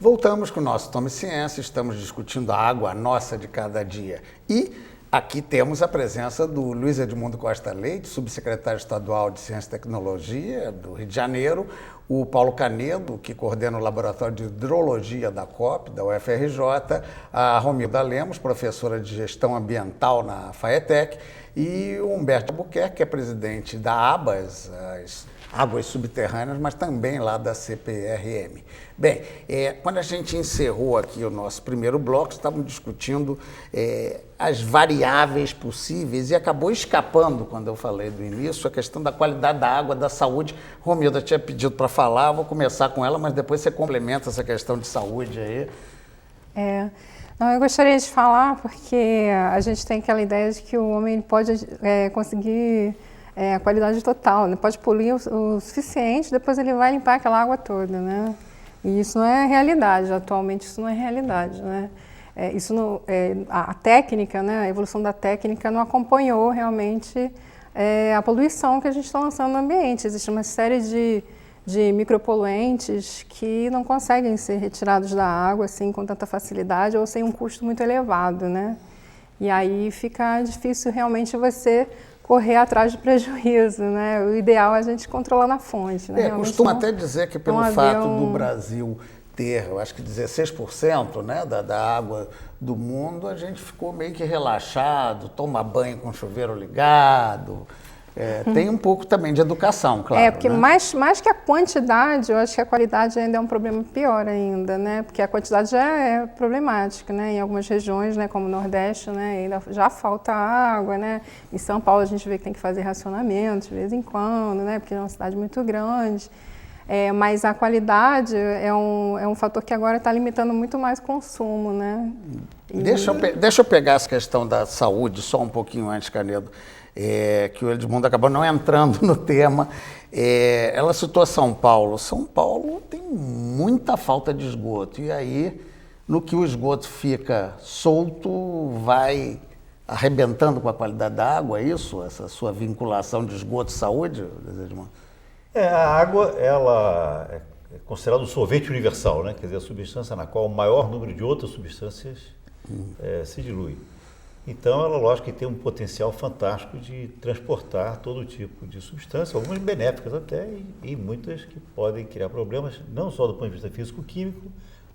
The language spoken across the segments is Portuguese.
Voltamos com o nosso Tome Ciência, estamos discutindo a água nossa de cada dia. E aqui temos a presença do Luiz Edmundo Costa Leite, subsecretário estadual de Ciência e Tecnologia do Rio de Janeiro, o Paulo Canedo, que coordena o Laboratório de Hidrologia da COP, da UFRJ, a Romilda Lemos, professora de Gestão Ambiental na FAETEC, e o Humberto Albuquerque, que é presidente da ABAS, as Águas Subterrâneas, mas também lá da CPRM. Bem, quando a gente encerrou aqui o nosso primeiro bloco, estávamos discutindo as variáveis possíveis e acabou escapando, quando eu falei do início, a questão da qualidade da água, da saúde. Romilda tinha pedido para falar, vou começar com ela, mas depois você complementa essa questão de saúde aí. Não, eu gostaria de falar porque a gente tem aquela ideia de que o homem pode conseguir a qualidade total, né? Pode poluir o suficiente, depois ele vai limpar aquela água toda, né? E isso não é realidade, atualmente isso não é realidade, né? A técnica, né? A evolução da técnica não acompanhou realmente a poluição que a gente está lançando no ambiente. Existe uma série de micropoluentes que não conseguem ser retirados da água assim com tanta facilidade ou sem um custo muito elevado, né? E aí fica difícil realmente você correr atrás de prejuízo, né? O ideal é a gente controlar na fonte, né? Costuma até dizer que pelo fato do Brasil ter, eu acho que 16%, né, da água do mundo, a gente ficou meio que relaxado, toma banho com chuveiro ligado. Tem um pouco também de educação, claro. Porque né? mais que a quantidade, eu acho que a qualidade ainda é um problema pior ainda, né? Porque a quantidade já é problemática, né? Em algumas regiões, né, como o Nordeste, né, ainda já falta água, né? Em São Paulo a gente vê que tem que fazer racionamento de vez em quando, né? Porque é uma cidade muito grande. Mas a qualidade é um fator que agora está limitando muito mais o consumo, né? Deixa eu pegar essa questão da saúde só um pouquinho antes, Canedo. Que o Edmundo acabou não entrando no tema. Ela citou São Paulo. São Paulo tem muita falta de esgoto. E aí, no que o esgoto fica solto, vai arrebentando com a qualidade da água, é isso? Essa sua vinculação de esgoto-saúde, Edmundo? A água, ela é considerada um solvente universal, né? Quer dizer, a substância na qual o maior número de outras substâncias se dilui. Então, ela, lógico, que tem um potencial fantástico de transportar todo tipo de substância, algumas benéficas até, e muitas que podem criar problemas, não só do ponto de vista físico-químico,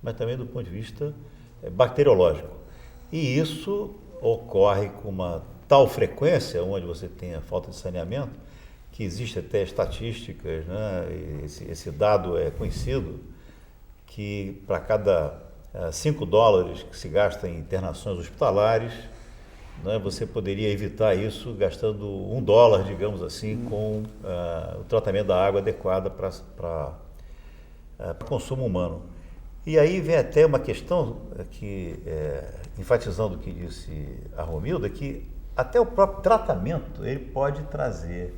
mas também do ponto de vista bacteriológico. E isso ocorre com uma tal frequência, onde você tem a falta de saneamento, que existe até estatísticas, né? Esse dado é conhecido, que para cada $5 que se gasta em internações hospitalares, né, você poderia evitar isso gastando $1, digamos assim, com o tratamento da água adequada para consumo humano. E aí vem até uma questão que, enfatizando o que disse a Romilda, que até o próprio tratamento ele pode trazer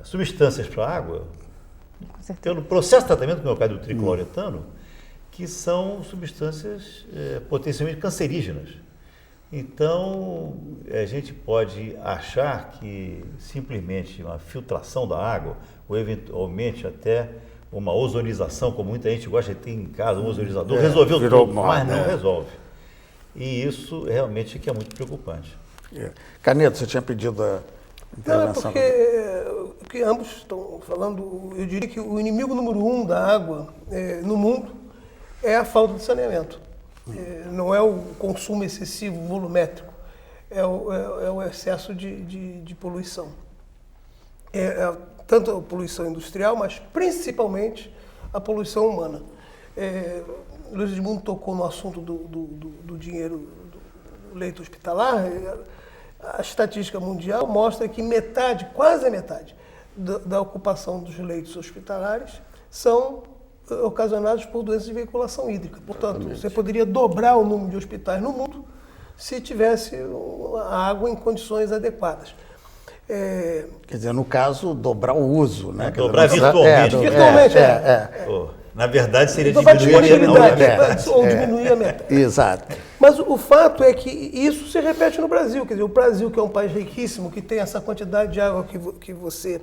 substâncias para a água, pelo processo de tratamento, como é o caso do tricloretano, que são substâncias potencialmente cancerígenas. Então, a gente pode achar que simplesmente uma filtração da água, ou eventualmente até uma ozonização, como muita gente gosta de ter em casa, um ozonizador, resolveu tudo, mas não resolve. E isso realmente é muito preocupante. Canedo, você tinha pedido a intervenção. Não, porque ambos estão falando, eu diria que o inimigo número 1 da água no mundo é a falta de saneamento. Não é o consumo excessivo, volumétrico, é o excesso de poluição. Tanto a poluição industrial, mas principalmente a poluição humana. Luiz Edmundo tocou no assunto do dinheiro do leito hospitalar. A estatística mundial mostra que quase a metade da ocupação dos leitos hospitalares são ocasionados por doenças de veiculação hídrica. Portanto, você poderia dobrar o número de hospitais no mundo se tivesse a água em condições adequadas. Quer dizer, no caso, dobrar o uso, né? Dobrar virtualmente. Na verdade, seria diminuir a metade. Exato. Mas o fato é que isso se repete no Brasil. Quer dizer, o Brasil, que é um país riquíssimo, que tem essa quantidade de água que você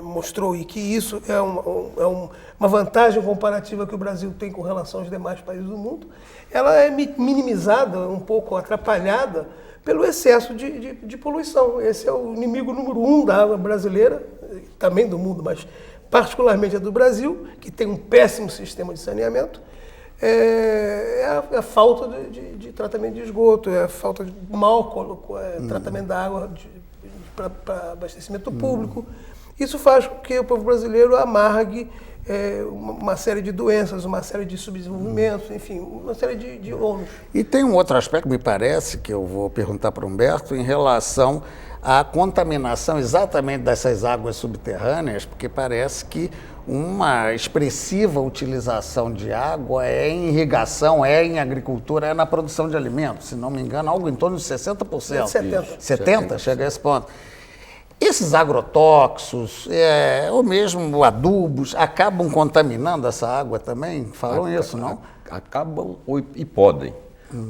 mostrou, e que isso é uma vantagem comparativa que o Brasil tem com relação aos demais países do mundo, ela é minimizada, um pouco atrapalhada pelo excesso de poluição. Esse é o inimigo número 1 da água brasileira, também do mundo, mas particularmente a do Brasil, que tem um péssimo sistema de saneamento. É a falta de tratamento de esgoto, é a falta de tratamento da água para abastecimento público. Isso faz com que o povo brasileiro amargue uma série de doenças, uma série de subdesenvolvimentos, enfim, uma série de ônus. E tem um outro aspecto, me parece, que eu vou perguntar para o Humberto, em relação à contaminação exatamente dessas águas subterrâneas, porque parece que uma expressiva utilização de água é em irrigação, é em agricultura, é na produção de alimentos, se não me engano, algo em torno de 60%. 70%. 70%? Chega a esse ponto. Esses agrotóxicos, ou mesmo adubos, acabam contaminando essa água também? Falam isso, não? Acabam e podem.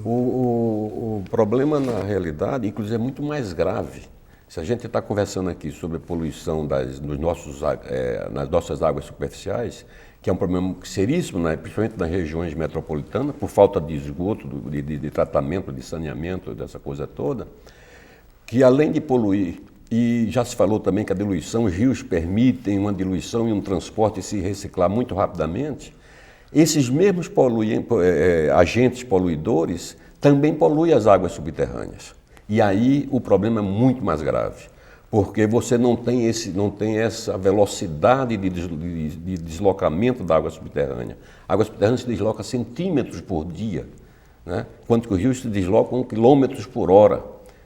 O problema, na realidade, inclusive, é muito mais grave. Se a gente está conversando aqui sobre a poluição nas nossas águas superficiais, que é um problema seríssimo, né, principalmente nas regiões metropolitanas, por falta de esgoto, de tratamento, de saneamento, dessa coisa toda, que além de poluir, e já se falou também que a diluição, os rios permitem uma diluição e um transporte se reciclar muito rapidamente, esses mesmos agentes poluidores também poluem as águas subterrâneas. E aí o problema é muito mais grave, porque você não tem essa velocidade de deslocamento da água subterrânea. A água subterrânea se desloca centímetros por dia, né? Enquanto que os rios se deslocam quilômetros por hora.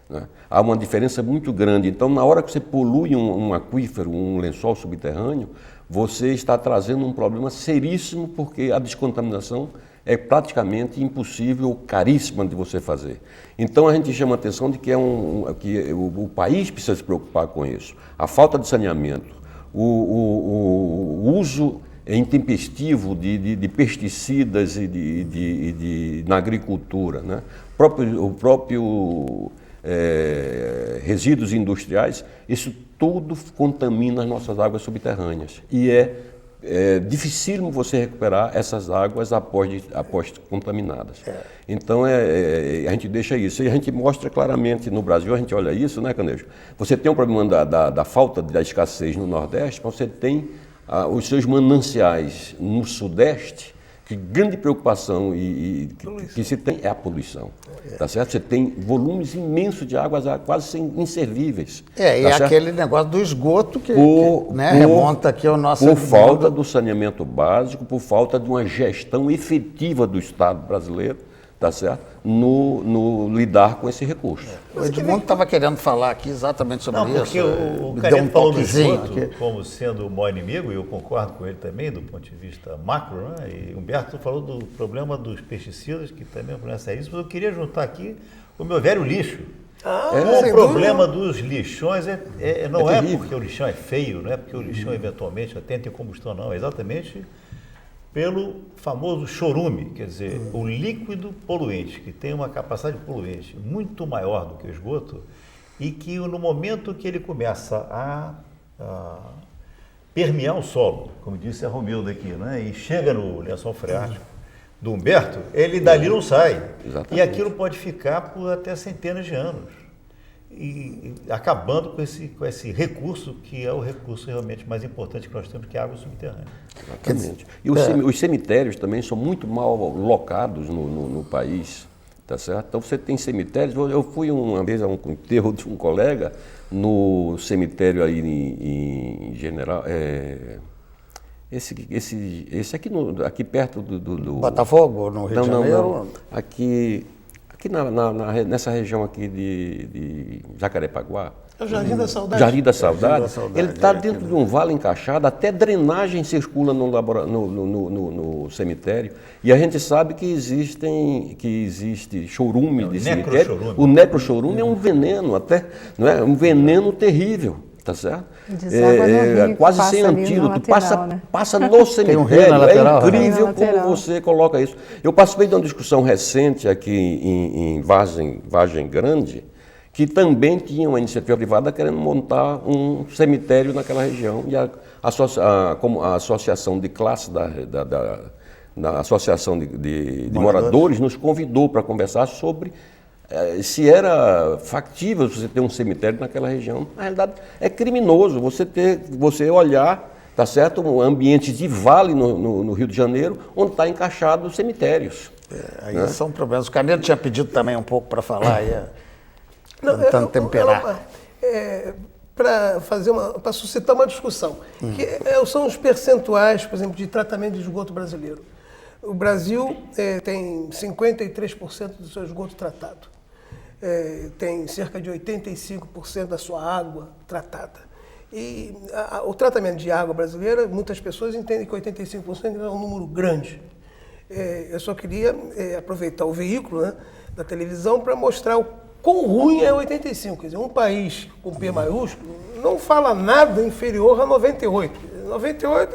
Né? Há uma diferença muito grande. Então, na hora que você polui um aquífero, um lençol subterrâneo, você está trazendo um problema seríssimo, porque a descontaminação é praticamente impossível, caríssima de você fazer. Então, a gente chama a atenção de que, o país precisa se preocupar com isso. A falta de saneamento, o uso intempestivo de pesticidas na agricultura, né? O próprio resíduos industriais, isso tudo contamina as nossas águas subterrâneas. E é dificílimo você recuperar essas águas após contaminadas. Então, a gente deixa isso. E a gente mostra claramente no Brasil, a gente olha isso, né, Canejo? Você tem um problema da falta, da escassez no Nordeste, mas você tem os seus mananciais no Sudeste, que grande preocupação que se tem é a poluição. Tá certo? Você tem volumes imensos de águas quase inservíveis. E aquele negócio do esgoto que remonta aqui ao nosso... Por falta do saneamento básico, por falta de uma gestão efetiva do Estado brasileiro, tá certo? No lidar com esse recurso. O Edmundo estava querendo falar aqui exatamente sobre isso. Porque o Carneiro falou do esgoto como sendo o maior inimigo, e eu concordo com ele também, do ponto de vista macro, né? E Humberto falou do problema dos pesticidas, que também é um problema seríssimo, mas eu queria juntar aqui o meu velho lixo. O problema dos lixões não é porque o lixão é feio, não é porque o lixão eventualmente atenta em combustão, não, é exatamente pelo famoso chorume, quer dizer, o líquido poluente, que tem uma capacidade poluente muito maior do que o esgoto, e que no momento que ele começa a permear o solo, como disse a Romilda aqui, né, e chega no lençol freático do Humberto, ele dali não sai. Exatamente. E aquilo pode ficar por até centenas de anos. E acabando com esse recurso, que é o recurso realmente mais importante que nós temos, que é a água subterrânea. Exatamente. E os cemitérios também são muito mal locados no país, tá certo? Então você tem cemitérios, eu fui uma vez a um enterro de um colega no cemitério aí em General... Esse aqui perto do... Botafogo, no Rio de Janeiro? Não. Aqui nessa região aqui de Jacarepaguá. É o Jardim da Saudade. Jardim da Saudade. Ele está dentro de um vale encaixado, até drenagem circula no cemitério. E a gente sabe que existe chorume de cemitério. O necrochorume é um veneno, não é? Um veneno terrível. Tá certo? Quase sem antídoto, passa no cemitério, lateral, incrível como você coloca isso. Eu participei de uma discussão recente aqui em Vargem Grande, que também tinha uma iniciativa privada querendo montar um cemitério naquela região. E a associação de classe da Associação de Moradores nos convidou para conversar sobre se era factível você ter um cemitério naquela região. Na realidade, é criminoso você olhar, tá certo, um ambiente de vale no Rio de Janeiro, onde está encaixado os cemitérios. Aí são problemas. O Canedo tinha pedido também um pouco para falar, tentando temperar. Para suscitar uma discussão, que são os percentuais, por exemplo, de tratamento de esgoto brasileiro. O Brasil tem 53% do seu esgoto tratado. Tem cerca de 85% da sua água tratada. E o tratamento de água brasileira, muitas pessoas entendem que 85% é um número grande. Eu só queria aproveitar o veículo, né, da televisão para mostrar o quão ruim é 85. Quer dizer, um país com P maiúsculo não fala nada inferior a 98. 98,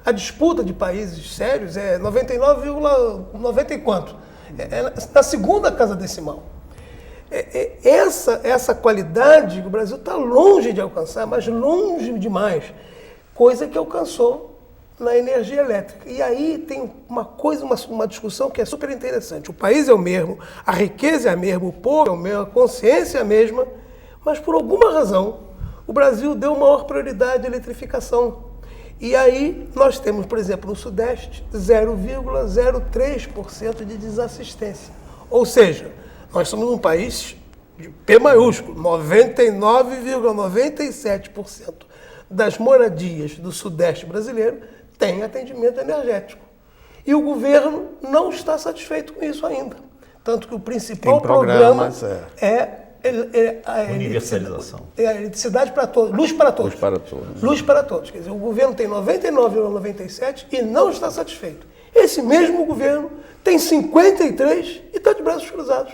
a disputa de países sérios é 99,90 e quanto. Na segunda casa decimal. Essa qualidade que o Brasil está longe de alcançar, mas longe demais, coisa que alcançou na energia elétrica. E aí tem uma discussão que é super interessante. O país é o mesmo, a riqueza é a mesma, o povo é o mesmo, a consciência é a mesma, mas por alguma razão o Brasil deu maior prioridade à eletrificação. E aí nós temos, por exemplo, no Sudeste, 0,03% de desassistência. Ou seja, nós somos um país de P maiúsculo, 99,97% das moradias do Sudeste brasileiro têm atendimento energético. E o governo não está satisfeito com isso ainda. Tanto que o principal programa é a universalização. É a eletricidade para todos, luz para todos. Luz para todos. Luz para todos. Quer dizer, o governo tem 99,97% e não está satisfeito. Esse mesmo governo tem 53% e está de braços cruzados.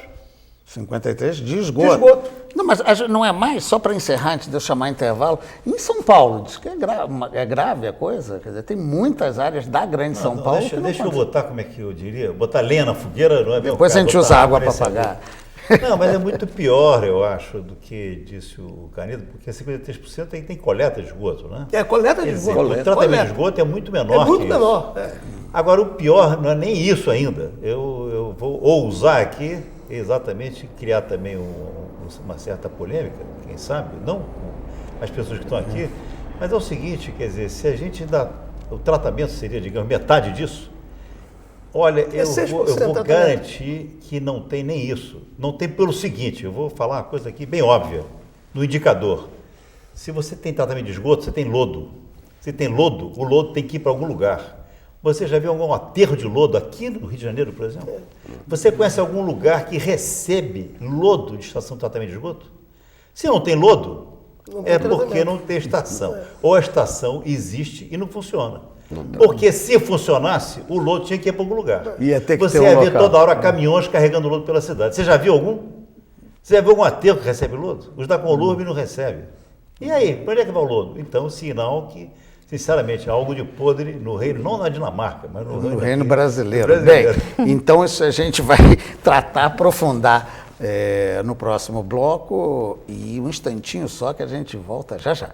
53 de esgoto. De esgoto. Não, mas não é mais, só para encerrar, antes de eu chamar intervalo, em São Paulo, diz que é grave a coisa, quer dizer, tem muitas áreas da grande São Paulo. Deixa eu botar, como é que eu diria, botar lenha na fogueira, não é mesmo? Depois a gente usa água para pagar. Não, mas é muito pior, eu acho, do que disse o Canedo, porque 53% tem coleta de esgoto, né? Coleta de esgoto. O tratamento de esgoto é muito menor. É muito menor. Agora, o pior não é nem isso ainda. Eu vou ousar aqui, exatamente, criar também uma certa polêmica, quem sabe, não com as pessoas que estão aqui, mas é o seguinte, quer dizer, se a gente dá, o tratamento seria, digamos, metade disso, olha, eu vou garantir que não tem nem isso. Não tem pelo seguinte, eu vou falar uma coisa aqui bem óbvia, no indicador. Se você tem tratamento de esgoto, você tem lodo. Se tem lodo, o lodo tem que ir para algum lugar. Você já viu algum aterro de lodo aqui no Rio de Janeiro, por exemplo? Você conhece algum lugar que recebe lodo de estação de tratamento de esgoto? Se não tem lodo, é porque não tem estação. Ou a estação existe e não funciona. Porque se funcionasse, o lodo tinha que ir para algum lugar. Você ia ver toda hora caminhões carregando lodo pela cidade. Você já viu algum? Você já viu algum aterro que recebe lodo? Os da Conlurb não recebe. E aí, para onde é que vai o lodo? Então, sinal que, sinceramente, há algo de podre no reino, não na Dinamarca, mas no reino brasileiro. Bem, então isso a gente vai tratar, aprofundar no próximo bloco, e um instantinho só que a gente volta já já.